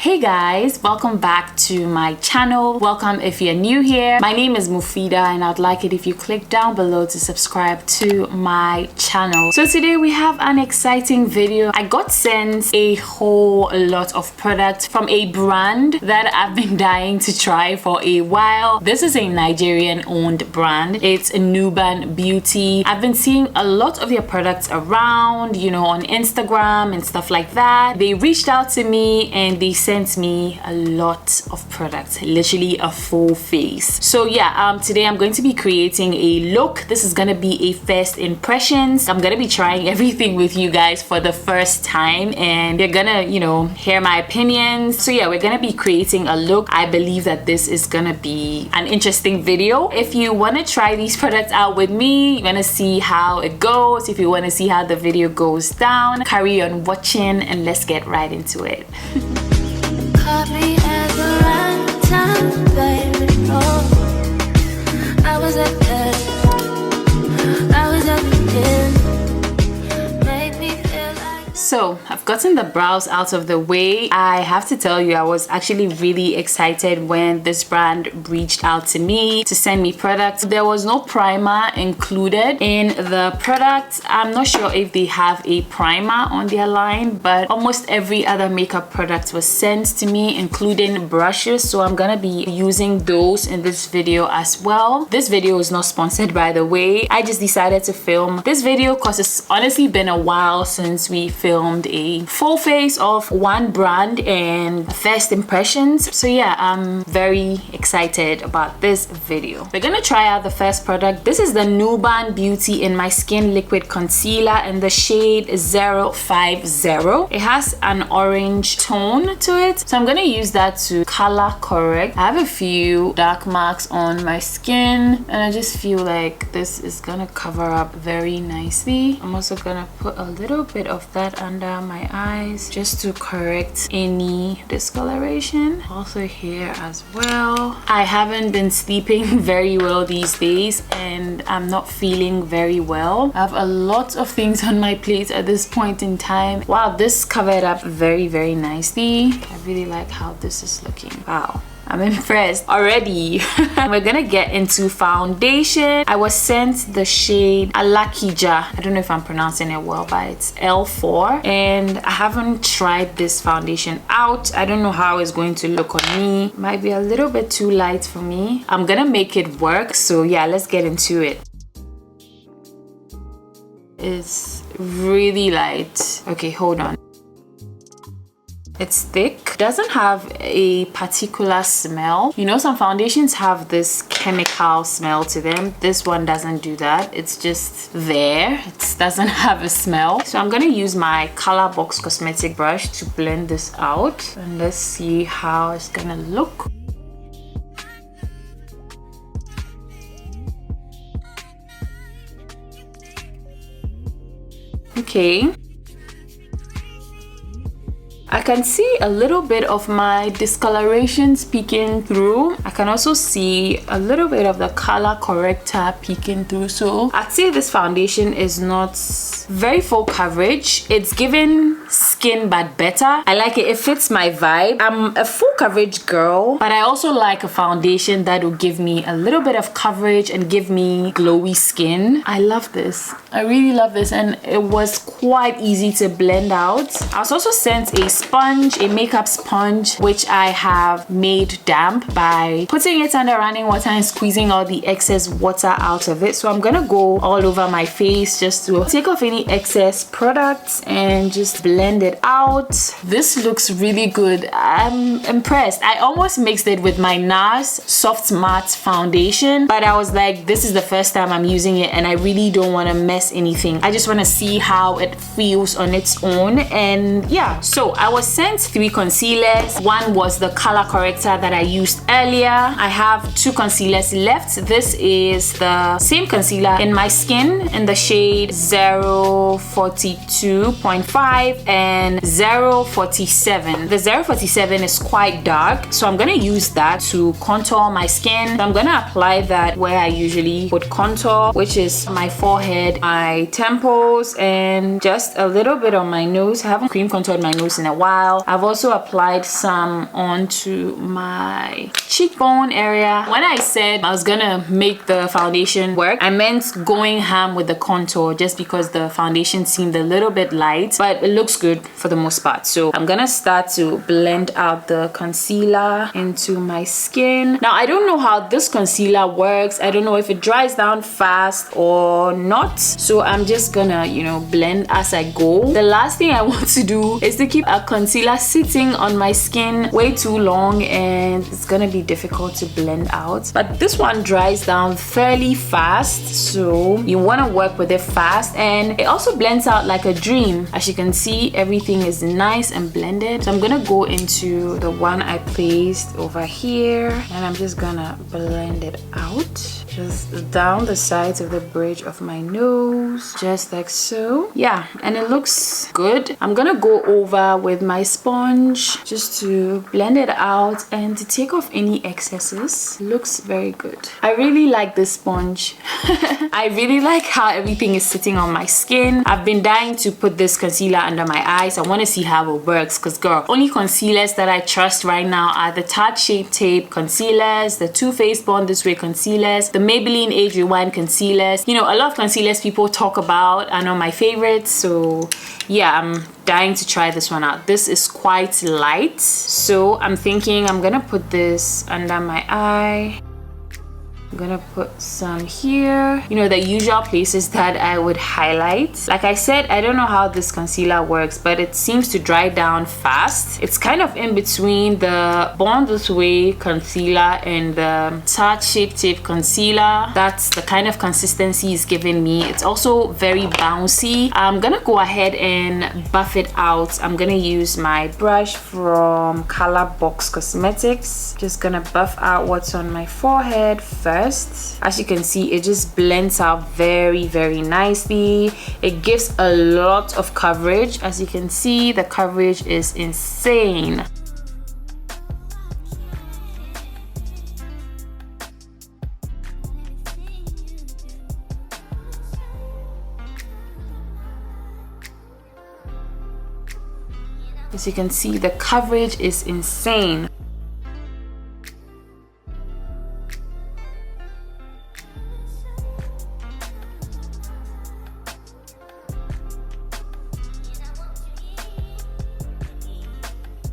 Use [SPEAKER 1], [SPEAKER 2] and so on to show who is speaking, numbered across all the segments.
[SPEAKER 1] Hey guys, welcome back to my channel. Welcome if you're new here. My name is Muphidaht and I'd like it if you click down below to subscribe to my channel. So today we have an exciting video. I got sent a whole lot of products from a brand that I've been dying to try for a while. This is a Nigerian owned brand. It's Nuban Beauty. I've been seeing a lot of their products around, you know, on Instagram and stuff like that. They reached out to me and they sent me a lot of products, literally a full face. So yeah, today I'm going to be creating a look. This is gonna be a first impressions. I'm gonna be trying everything with you guys for the first time and you're gonna, you know, hear my opinions. So yeah, we're gonna be creating a look. I believe that this is gonna be an interesting video. If you want to try these products out with me, you want to see how it goes, if you want to see how the video goes down, carry on watching and let's get right into it.
[SPEAKER 2] Me at the right time, baby. Oh, I was at the made me feel like.
[SPEAKER 1] So I've gotten the brows out of the way. I have to tell you, I was actually really excited when this brand reached out to me to send me products. There was no primer included in the product. I'm not sure if they have a primer on their line, but almost every other makeup product was sent to me, including brushes. So I'm gonna be using those in this video as well. This video is not sponsored, by the way. I just decided to film this video because it's honestly been a while since we filmed a full face of one brand and first impressions. So yeah, I'm very excited about this video. We're gonna try out the first product. This is the Nuban Beauty in My Skin Liquid Concealer in the shade 050. It has an orange tone to it, so I'm gonna use that to color correct. I have a few dark marks on my skin and I just feel like this is gonna cover up very nicely. I'm also gonna put a little bit of that under my eyes just to correct any discoloration. Also here as well. I haven't been sleeping very well these days and I'm not feeling very well. I have a lot of things on my plate at this point in time. Wow, this covered up very nicely. I really like how this is looking. Wow, I'm impressed already. We're gonna get into foundation. I was sent the shade Alakija. I don't know if I'm pronouncing it well, but it's L4. And I haven't tried this foundation out. I don't know how it's going to look on me. Might be a little bit too light for me. I'm gonna make it work. So yeah, let's get into it. It's really light. Okay, hold on. It's thick, doesn't have a particular smell. You know, some foundations have this chemical smell to them. This one doesn't do that. It's just there. It doesn't have a smell. So I'm gonna use my Color Box Cosmetic brush to blend this out. And let's see how it's gonna look. Okay. I can see a little bit of my discolorations peeking through. I can also see a little bit of the color corrector peeking through. So I'd say this foundation is not very full coverage. It's giving skin but better. I like it. It fits my vibe. I'm a full coverage girl, but I also like a foundation that will give me a little bit of coverage and give me glowy skin. I love this. I really love this, and it was quite easy to blend out. I was also sent a sponge, a makeup sponge, which I have made damp by putting it under running water and squeezing all the excess water out of it. So I'm gonna go all over my face just to take off any excess products and just blend it out. This looks really good. I'm impressed. I almost mixed it with my NARS Soft Matte foundation, but I was like, this is the first time I'm using it and I really don't want to mess anything. I just want to see how it feels on its own. And yeah, so I was sent 3 concealers. One was the color corrector that I used earlier. I have 2 concealers left. This is the same concealer in My Skin in the shade 042.5 and 047. The 047 is quite dark, so I'm gonna use that to contour my skin. So I'm gonna apply that where I usually would contour, which is my forehead, my temples, and just a little bit on my nose. I haven't cream contoured my nose in a while. I've also applied some onto my cheekbone area. When I said I was gonna make the foundation work, I meant going ham with the contour, just because the foundation seemed a little bit light, but it looks good for the most part. So I'm gonna start to blend out the concealer into my skin. Now I don't know how this concealer works. I don't know if it dries down fast or not, so I'm just gonna, you know, blend as I go. The last thing I want to do is to keep a concealer sitting on my skin way too long, and it's gonna be difficult to blend out. But this one dries down fairly fast, so you want to work with it fast, and it also blends out like a dream. As you can see, everything is nice and blended. So I'm gonna go into the one I placed over here, and I'm just gonna blend it out just down the sides of the bridge of my nose, just like so. Yeah, and it looks good. I'm gonna go over with my sponge just to blend it out and to take off any excesses. Looks very good. I really like this sponge. I really like how everything is sitting on my skin. I've been dying to put this concealer under my eyes. I want to see how it works, because girl, only concealers that I trust right now are the Tarte Shape Tape concealers, the Too Faced Born This Way concealers, the Maybelline Age Rewind concealers. You know, a lot of concealers people talk about are not my favorites, so yeah, I'm dying to try this one out. This is quite light, so I'm thinking I'm gonna put this under my eye. I'm gonna put some here, you know, the usual places that I would highlight. Like I said, I don't know how this concealer works, but it seems to dry down fast. It's kind of in between the Born This Way concealer and the Tarte Shape Tape concealer. That's the kind of consistency it's giving me. It's also very bouncy. I'm gonna go ahead and buff it out. I'm gonna use my brush from Color Box Cosmetics. Just gonna buff out what's on my forehead first. As you can see, it just blends out very, very nicely. It gives a lot of coverage. As you can see, the coverage is insane. As you can see, the coverage is insane.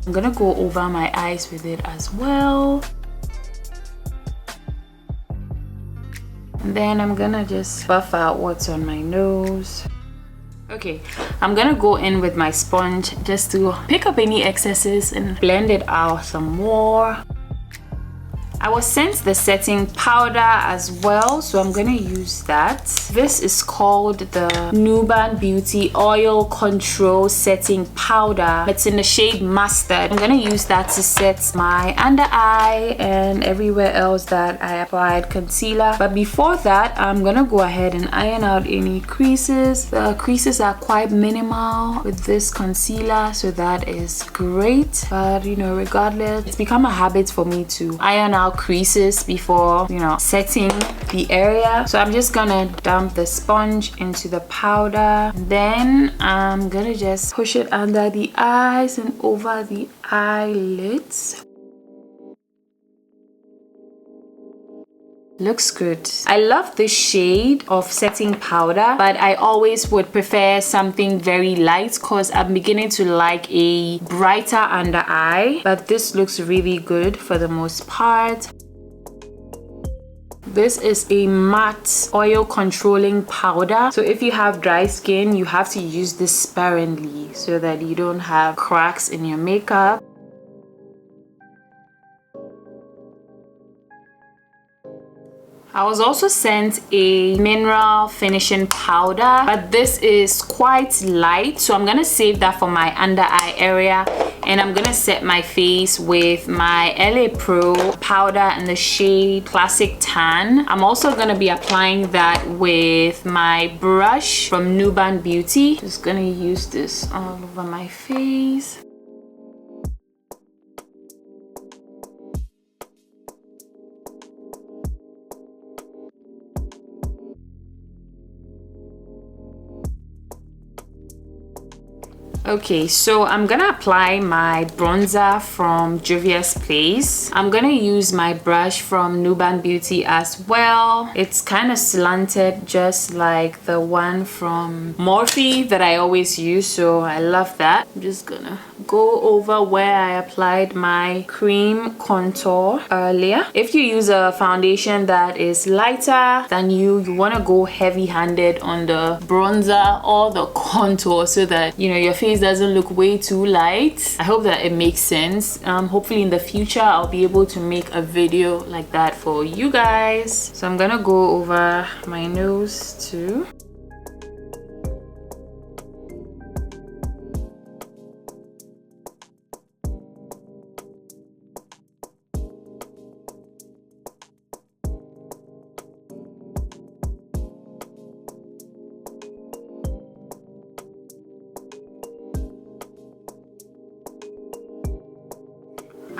[SPEAKER 1] I'm gonna go over my eyes with it as well. And then I'm gonna just buff out what's on my nose. Okay, I'm gonna go in with my sponge just to pick up any excesses and blend it out some more. I was sent the setting powder as well, so I'm gonna use that. This is called the Nuban Beauty Oil Control Setting Powder. It's in the shade Mustard. I'm gonna use that to set my under eye and everywhere else that I applied concealer. But before that, I'm gonna go ahead and iron out any creases. The creases are quite minimal with this concealer, so that is great. But you know, regardless, it's become a habit for me to iron out creases before, you know, setting the area. So I'm just gonna dump the sponge into the powder, and then I'm gonna just push it under the eyes and over the eyelids. Looks good. I love this shade of setting powder, but I always would prefer something very light because I'm beginning to like a brighter under eye. But this looks really good for the most part. This is a matte oil controlling powder. So if you have dry skin, you have to use this sparingly so that you don't have cracks in your makeup. I was also sent a mineral finishing powder, but this is quite light, so I'm gonna save that for my under eye area, and I'm gonna set my face with my LA Pro powder in the shade Classic Tan. I'm also gonna be applying that with my brush from Nuban Beauty. Just gonna use this all over my face. Okay, so I'm gonna apply my bronzer from Juvia's Place. I'm gonna use my brush from Nuban Beauty as well. It's kind of slanted just like the one from Morphe that I always use, so I love that. I'm just gonna go over where I applied my cream contour earlier. If you use a foundation that is lighter than you want to go heavy-handed on the bronzer or the contour so that, you know, your face doesn't look way too light. I hope that it makes sense. Hopefully in the future I'll be able to make a video like that for you guys. So I'm gonna go over my nose too.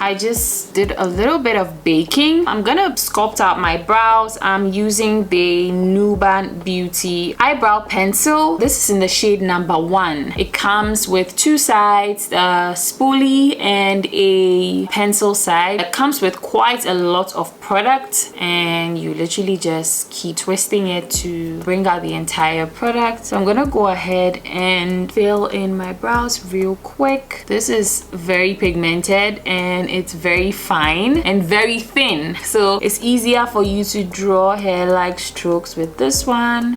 [SPEAKER 1] I just did a little bit of baking. I'm gonna sculpt out my brows. I'm using the Nuban Beauty eyebrow pencil. This is in the shade number 1. It comes with 2 sides, a spoolie and a pencil side. It comes with quite a lot of product, and you literally just keep twisting it to bring out the entire product. So I'm gonna go ahead and fill in my brows real quick. This is very pigmented and it's very fine and very thin, so it's easier for you to draw hair-like strokes with this one.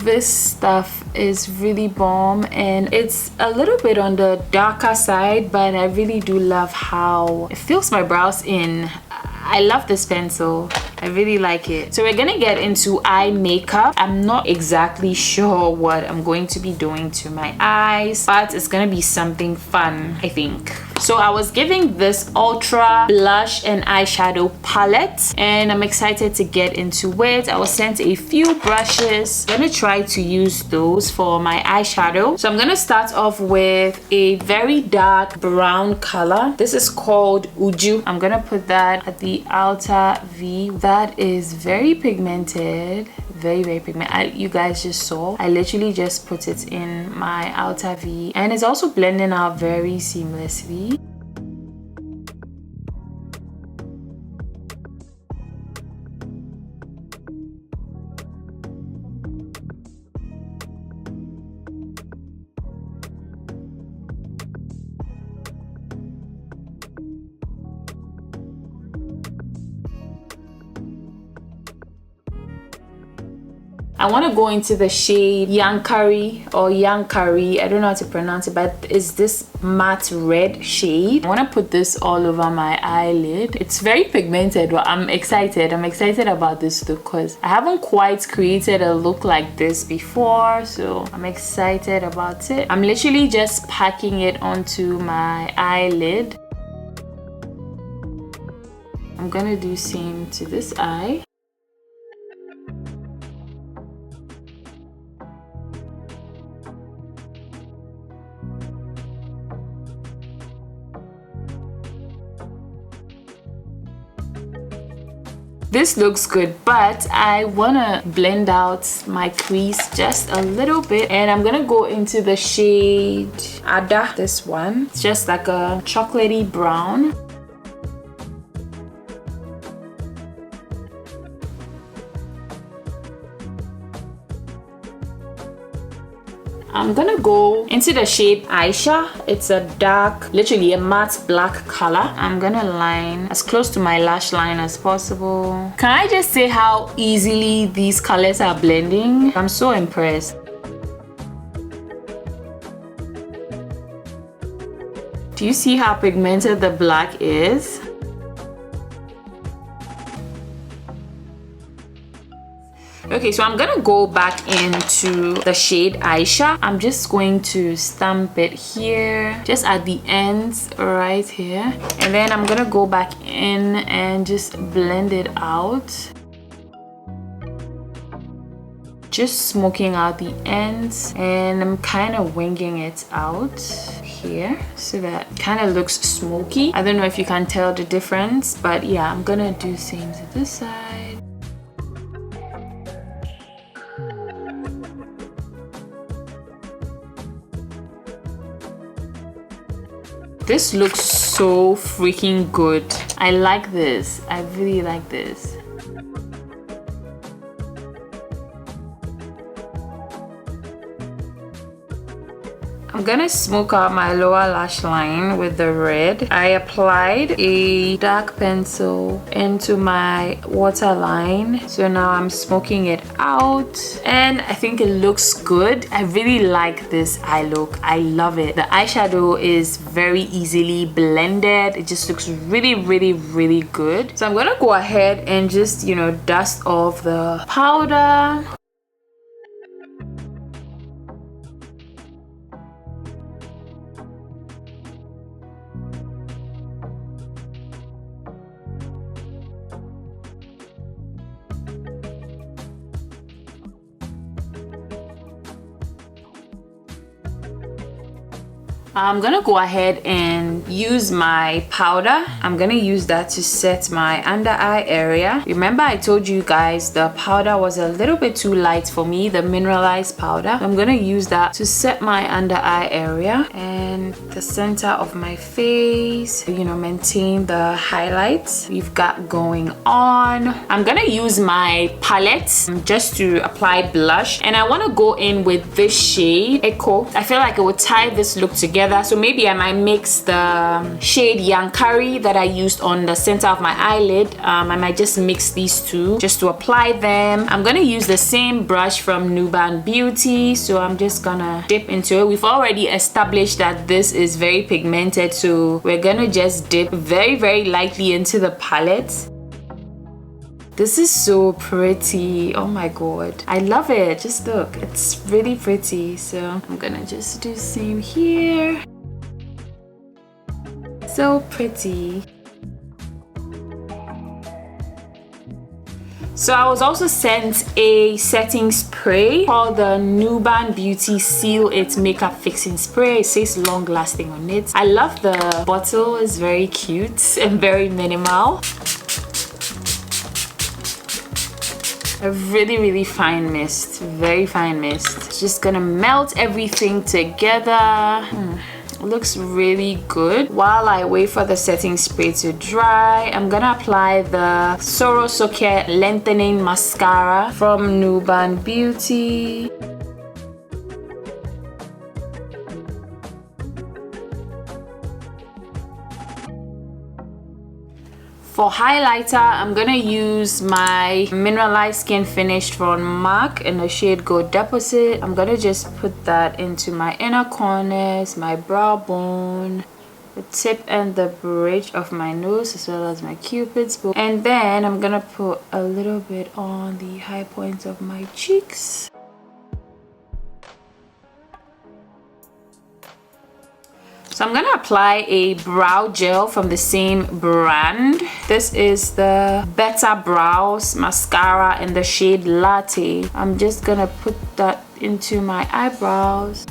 [SPEAKER 1] This stuff is really bomb and it's a little bit on the darker side, but I really do love how it fills my brows in. I love this pencil. I really like it. So we're gonna get into eye makeup. I'm not exactly sure what I'm going to be doing to my eyes, but it's gonna be something fun, I think. So I was giving this ultra blush and eyeshadow palette and I'm excited to get into it. I was sent a few brushes. I'm gonna try to use those for my eyeshadow. So I'm gonna start off with a very dark brown color. This is called Uju. I'm gonna put that at the outer V. That is very pigmented. Very pigmented. You guys just saw. I literally just put it in my outer V and it's also blending out very seamlessly. I want to go into the shade Yankari or Yankari. I don't know how to pronounce it, but it's this matte red shade. I want to put this all over my eyelid. It's very pigmented, but I'm excited. I'm excited about this look because I haven't quite created a look like this before, so I'm excited about it. I'm literally just packing it onto my eyelid. I'm gonna do same to this eye. This looks good, but I wanna blend out my crease just a little bit, and I'm gonna go into the shade Ada. This one, it's just like a chocolatey brown. I'm gonna go into the shade Aisha. It's a dark, literally a matte black color. I'm gonna line as close to my lash line as possible. Can I just say how easily these colors are blending? I'm so impressed. Do you see how pigmented the black is? Okay, so I'm gonna go back into the shade Aisha. I'm just going to stamp it here, just at the ends right here. And then I'm gonna go back in and just blend it out. Just smoking out the ends, and I'm kind of winging it out here so that kind of looks smoky. I don't know if you can tell the difference, but yeah, I'm gonna do same to this side. This looks so freaking good. I like this. I really like this. I'm gonna smoke out my lower lash line with the red. I applied a dark pencil into my waterline. So now I'm smoking it out and I think it looks good. I really like this eye look. I love it. The eyeshadow is very easily blended. It just looks really, really, really good. So I'm gonna go ahead and just, you know, dust off the powder. I'm gonna go ahead and use my powder. I'm gonna use that to set my under eye area. Remember I told you guys the powder was a little bit too light for me, the mineralized powder. I'm gonna use that to set my under eye area and the center of my face, you know, maintain the highlights we've got going on. I'm gonna use my palette just to apply blush, and I want to go in with this shade Echo. I feel like it would tie this look together. So maybe I might mix the shade Yankari that I used on the center of my eyelid. I might just mix these two just to apply them. I'm gonna use the same brush from Nuban Beauty, so I'm just gonna dip into it. We've already established that this is very pigmented, so we're gonna just dip very, very lightly into the palette. This is so pretty. Oh my god, I love it. Just look, it's really pretty. So I'm gonna just do the same here. So pretty. So I was also sent a setting spray called the Nuban Beauty Seal It Makeup Fixing Spray. It says long lasting on it. I love the bottle, it's very cute and very minimal. A really, really fine mist, very fine mist. Just gonna melt everything together. Looks really good. While I wait for the setting spray to dry, I'm gonna apply the Soro Soke Lengthening Mascara from Nuban Beauty. For highlighter, I'm gonna use my Mineralized Skin Finish from MAC in the shade Gold Deposit. I'm gonna just put that into my inner corners, my brow bone, the tip and the bridge of my nose, as well as my cupid's bow. And then I'm gonna put a little bit on the high points of my cheeks. So I'm gonna apply a brow gel from the same brand. This is the Better Brows Mascara in the shade Latte. I'm just gonna put that into my eyebrows.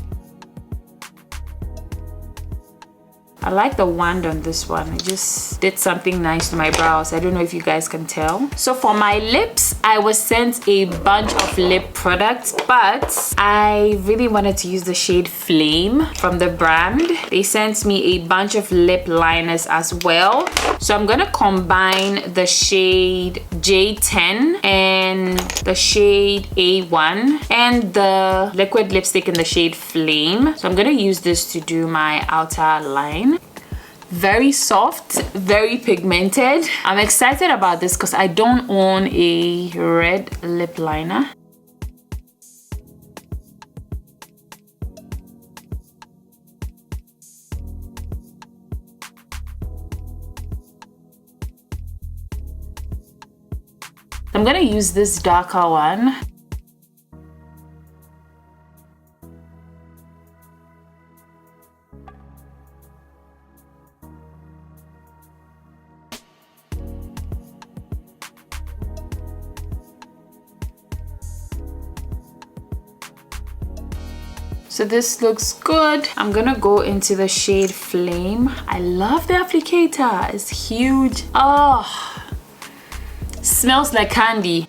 [SPEAKER 1] I like the wand on this one. I just did something nice to my brows. I don't know if you guys can tell. So for my lips, I was sent a bunch of lip products, but I really wanted to use the shade Flame from the brand. They sent me a bunch of lip liners as well. So I'm gonna combine the shade J10 and the shade A1 and the liquid lipstick in the shade Flame. So I'm gonna use this to do my outer line. Very soft, very pigmented. I'm excited about this because I don't own a red lip liner. I'm I'm gonna use this darker one. So this looks good. I'm gonna go into the shade Flame. I love the applicator. It's huge. Oh, smells like candy.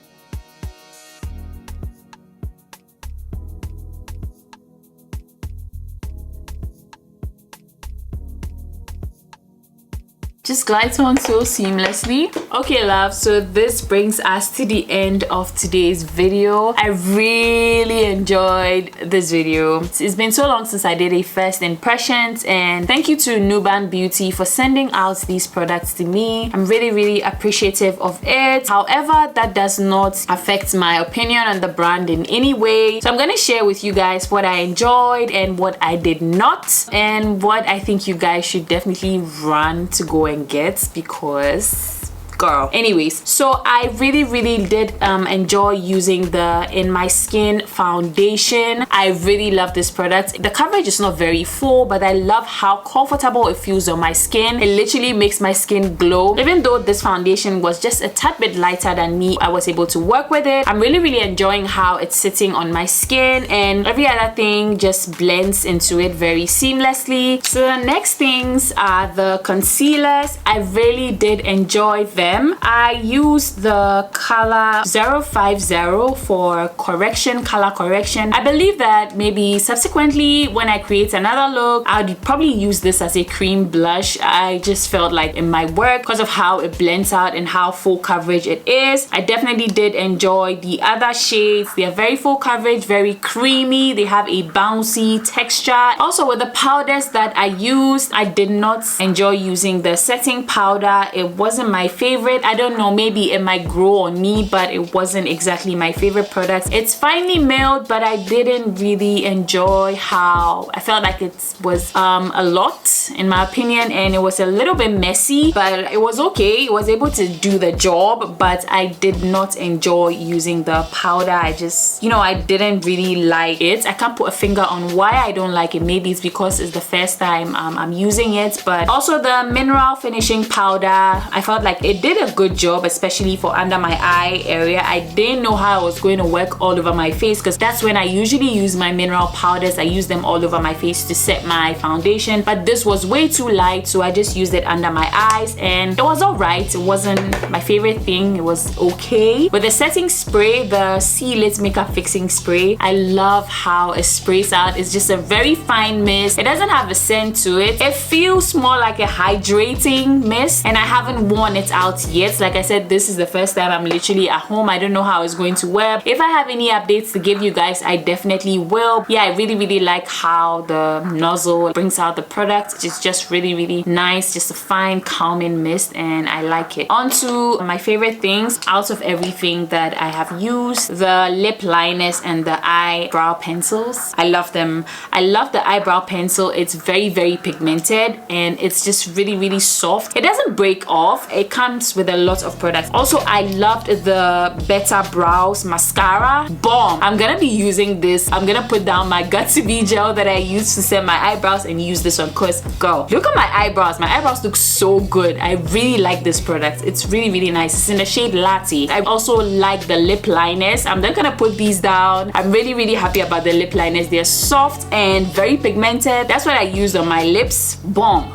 [SPEAKER 1] Just glides on so seamlessly. Okay, love, so this brings us to the end of today's video. I really enjoyed this video. It's been so long since I did a first impressions, and thank you to Nuban Beauty for sending out these products to me. I'm really appreciative of it. However, that does not affect my opinion on the brand in any way. So I'm gonna share with you guys what I enjoyed and what I did not, and what I think you guys should definitely run to go and get, because girl. Anyways, so I really did enjoy using the In My Skin foundation. I really love this product. The coverage is not very full, but I love how comfortable it feels on my skin. It literally makes my skin glow. Even though this foundation was just a tad bit lighter than me, I was able to work with it. I'm really enjoying how it's sitting on my skin, and every other thing just blends into it very seamlessly. So the next things are the concealers. I really did enjoy them. I used the color 050 for color correction. I believe that maybe subsequently when I create another look, I'd probably use this as a cream blush. I just felt like it might work because of how it blends out and how full coverage it is. I definitely did enjoy the other shades. They are very full coverage, very creamy. They have a bouncy texture. Also, with the powders that I used, I did not enjoy using the setting powder. It wasn't my favorite. I don't know, maybe it might grow on me, but it wasn't exactly my favorite product. It's finely milled, but I didn't really enjoy how I felt like it was a lot in my opinion, and it was a little bit messy, but it was okay. It was able to do the job, but I did not enjoy using the powder. I just, you know, I didn't really like it. I can't put a finger on why I don't like it. Maybe it's because it's the first time I'm using it. But also the mineral finishing powder, I felt like it did a good job, especially for under my eye area. I didn't know how it was going to work all over my face, because that's when I usually use my mineral powders. I use them all over my face to set my foundation, but this was way too light, so I just used it under my eyes, and it was alright. It wasn't my favorite thing. It was okay. With the setting spray, the See Lit Makeup Fixing Spray, I love how it sprays out. It's just a very fine mist. It doesn't have a scent to it. It feels more like a hydrating mist, and I haven't worn it out yet. Like I said, this is the first time I'm literally at home. I don't know how it's going to work. If I have any updates to give you guys, I definitely will. Yeah, I really like how the nozzle brings out the product. It's just really nice. Just a fine calming mist, and I like it. On to my favorite things out of everything that I have used: the lip liners and the eyebrow pencils. I love them. I love the eyebrow pencil. It's very pigmented, and it's just really soft. It doesn't break off. It comes with a lot of products. Also, I loved the Better Brows mascara. Bomb. I'm gonna be using this. I'm gonna put down my Got2b gel that I used to set my eyebrows and use this one, because girl, look at my eyebrows. My eyebrows look so good. I really like this product. It's really nice. It's in the shade Latte. I also like the lip liners. I'm not gonna put these down. I'm really happy about the lip liners. They're soft and very pigmented. That's what I used on my lips. Bomb.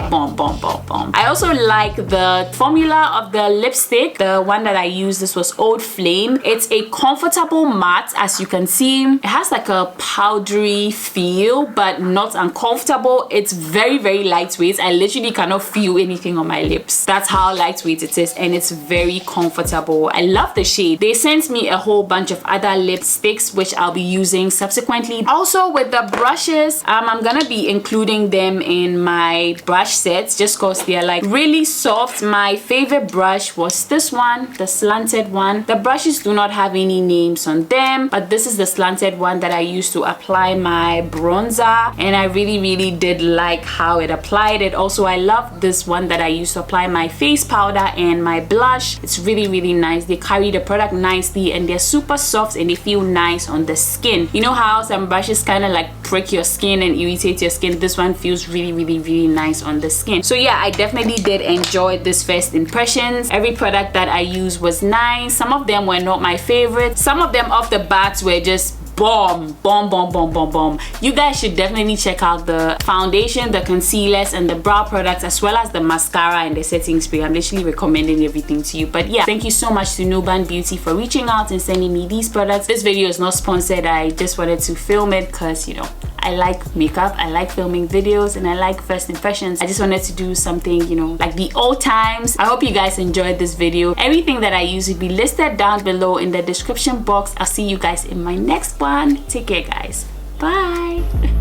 [SPEAKER 1] I also like the formula of the lipstick. The one that I used, this was Old Flame. It's a comfortable matte. As you can see, it has like a powdery feel, but not uncomfortable. It's very lightweight. I literally cannot feel anything on my lips. That's how lightweight it is, and it's very comfortable. I love the shade. They sent me a whole bunch of other lipsticks, which I'll be using subsequently. Also, with the brushes, I'm gonna be including them in my brush sets, just because they're like really soft. My favorite brush brush was this one, the slanted one. The brushes do not have any names on them, but this is the slanted one that I used to apply my bronzer, and I really did like how it applied it. Also, I love this one that I used to apply my face powder and my blush. It's really nice. They carry the product nicely, and they're super soft and they feel nice on the skin. You know how some brushes kind of like prick your skin and irritate your skin? This one feels really nice on the skin. So yeah, I definitely did enjoy this first impressions. Every product that I used was nice. Some of them were not my favorite. Some of them off the bats were just bomb. You guys should definitely check out the foundation, the concealers, and the brow products, as well as the mascara and the setting spray. I'm literally recommending everything to you. But yeah, thank you so much to Nuban Beauty for reaching out and sending me these products. This video is not sponsored. I just wanted to film it because, you know, I like makeup, I like filming videos, and I like first impressions. I just wanted to do something, you know, like the old times. I hope you guys enjoyed this video. Everything that I use will be listed down below in the description box. I'll see you guys in my next one. Take care, guys. Bye.